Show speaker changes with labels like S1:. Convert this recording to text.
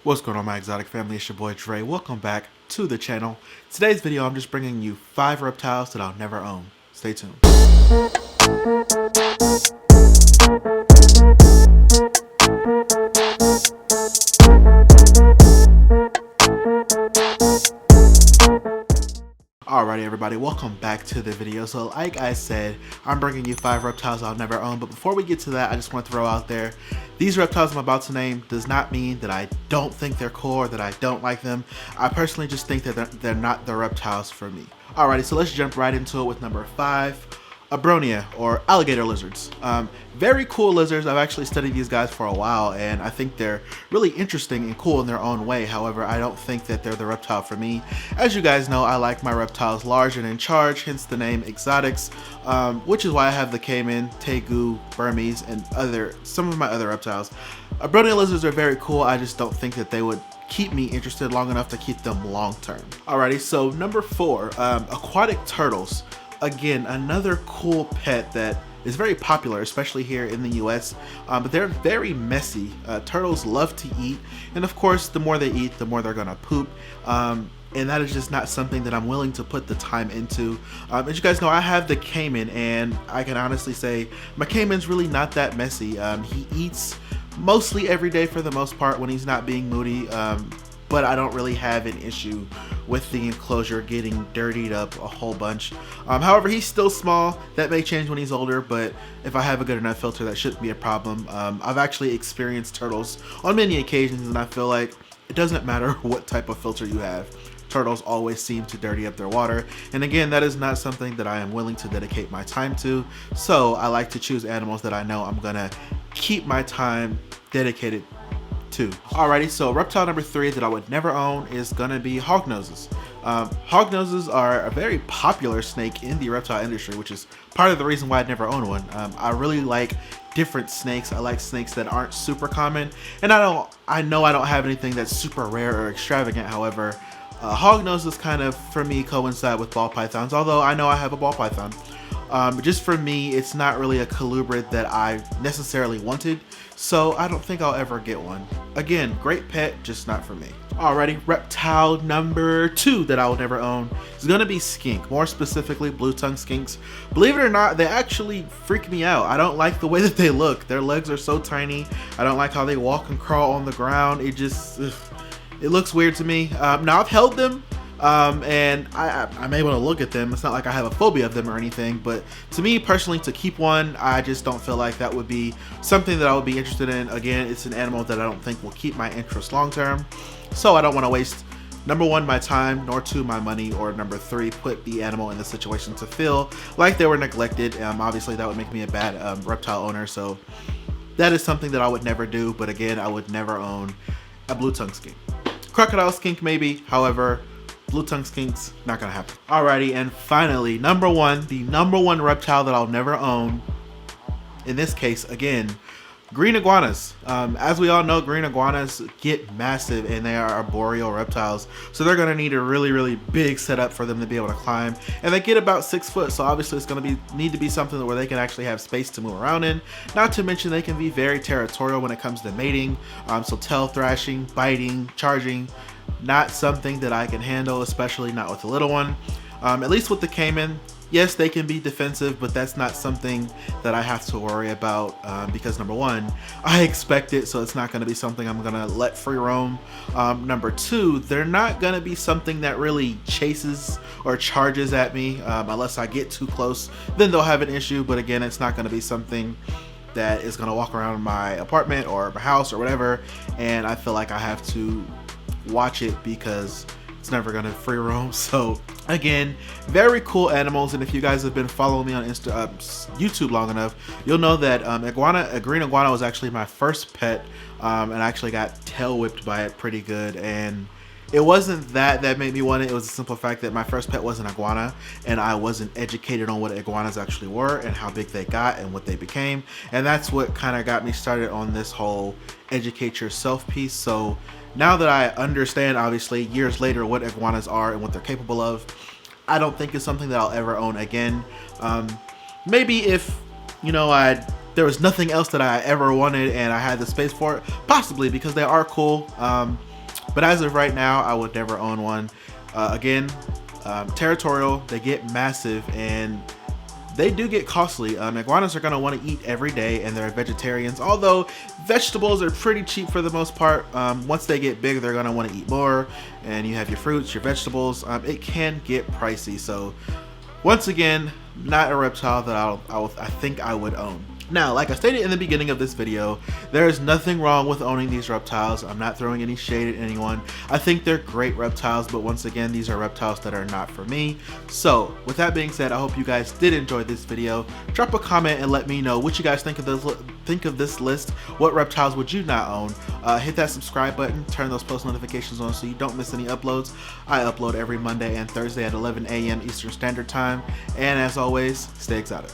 S1: What's going on, my exotic family? It's your boy Dre. Welcome back to the channel. Today's video, I'm just bringing you 5 reptiles that I'll never own. Stay tuned. Alrighty everybody, welcome back to the video. So like I said, I'm bringing you 5 reptiles I'll never own, but before we get to that, I just want to throw out there, these reptiles I'm about to name does not mean that I don't think they're cool or that I don't like them. I personally just think that they're not the reptiles for me. Alrighty, so let's jump right into it with number 5. Abronia, or alligator lizards. Very cool lizards. I've actually studied these guys for a while and I think they're really interesting and cool in their own way. However, I don't think that they're the reptile for me. As you guys know, I like my reptiles large and in charge, hence the name exotics, which is why I have the caiman, tegu, Burmese, and some of my other reptiles. Abronia lizards are very cool. I just don't think that they would keep me interested long enough to keep them long term. Alrighty, so number 4, aquatic turtles. Again, another cool pet that is very popular, especially here in the US, but they're very messy. Turtles love to eat, and of course, the more they eat, the more they're gonna poop. And that is just not something that I'm willing to put the time into. As you guys know, I have the caiman, and I can honestly say my caiman's really not that messy. He eats mostly every day for the most part when he's not being moody, but I don't really have an issue with the enclosure getting dirtied up a whole bunch. However, he's still small. That may change when he's older, but if I have a good enough filter, that shouldn't be a problem. I've actually experienced turtles on many occasions, and I feel like it doesn't matter what type of filter you have. Turtles always seem to dirty up their water, and again, that is not something that I am willing to dedicate my time to, so I like to choose animals that I know I'm gonna keep my time dedicated to. Alrighty, so reptile number 3 that I would never own is gonna be Hawknoses. Hawknoses are a very popular snake in the reptile industry, which is part of the reason why I'd never own one. I really like different snakes. I like snakes that aren't super common, and I know I don't have anything that's super rare or extravagant. However, Hawknoses kind of, for me, coincide with ball pythons, although I know I have a ball python. Just for me, it's not really a colubrid that I necessarily wanted, so I don't think I'll ever get one. Again, great pet, just not for me. Alrighty, reptile number 2 that I will never own is gonna be skink, more specifically blue-tongued skinks. Believe it or not, they actually freak me out. I don't like the way that they look. Their legs are so tiny. I don't like how they walk and crawl on the ground. It just, it looks weird to me. Now I've held them, and I'm able to look at them. It's not like I have a phobia of them or anything, but to me personally, to keep one, I just don't feel like that would be something that I would be interested in. Again, it's an animal that I don't think will keep my interest long term, so I don't want to waste, number 1, my time, nor 2, my money, or number 3, put the animal in the situation to feel like they were neglected. Obviously that would make me a bad reptile owner, so that is something that I would never do. But again, I would never own a blue-tongued skink. Crocodile skink maybe, however, blue-tongued skinks, not gonna happen. Alrighty, and finally, number 1, the number 1 reptile that I'll never own, in this case, again, green iguanas. As we all know, green iguanas get massive, and they are arboreal reptiles, so they're gonna need a really big setup for them to be able to climb, and they get about 6 foot, so obviously it's gonna need to be something where they can actually have space to move around in. Not to mention they can be very territorial when it comes to mating, so tail thrashing, biting, charging, not something that I can handle, especially not with a little one. At least with the caiman, yes, they can be defensive, but that's not something that I have to worry about, because number 1, I expect it, so it's not going to be something I'm going to let free roam. Number 2, they're not going to be something that really chases or charges at me, unless I get too close, then they'll have an issue. But again, it's not going to be something that is going to walk around my apartment or my house or whatever, and I feel like I have to watch it because it's never gonna free roam. So again, very cool animals, and if you guys have been following me on YouTube long enough, you'll know that a green iguana was actually my first pet, and I actually got tail whipped by it pretty good. And it wasn't that made me want it. It was the simple fact that my first pet was an iguana, and I wasn't educated on what iguanas actually were and how big they got and what they became, and that's what kind of got me started on this whole educate yourself piece. So now that I understand, obviously, years later, what iguanas are and what they're capable of, I don't think it's something that I'll ever own again. Maybe if, you know, there was nothing else that I ever wanted and I had the space for it, possibly, because they are cool. But as of right now, I would never own one. Again, territorial, they get massive and they do get costly. Iguanas are going to want to eat every day and they're vegetarians, although vegetables are pretty cheap for the most part. Once they get big, they're going to want to eat more, and you have your fruits, your vegetables. It can get pricey. So once again, not a reptile that I think I would own. Now, like I stated in the beginning of this video, there is nothing wrong with owning these reptiles. I'm not throwing any shade at anyone. I think they're great reptiles, but once again, these are reptiles that are not for me. So, with that being said, I hope you guys did enjoy this video. Drop a comment and let me know what you guys think of this list. What reptiles would you not own? Hit that subscribe button, turn those post notifications on so you don't miss any uploads. I upload every Monday and Thursday at 11 a.m. Eastern Standard Time. And as always, stay exotic.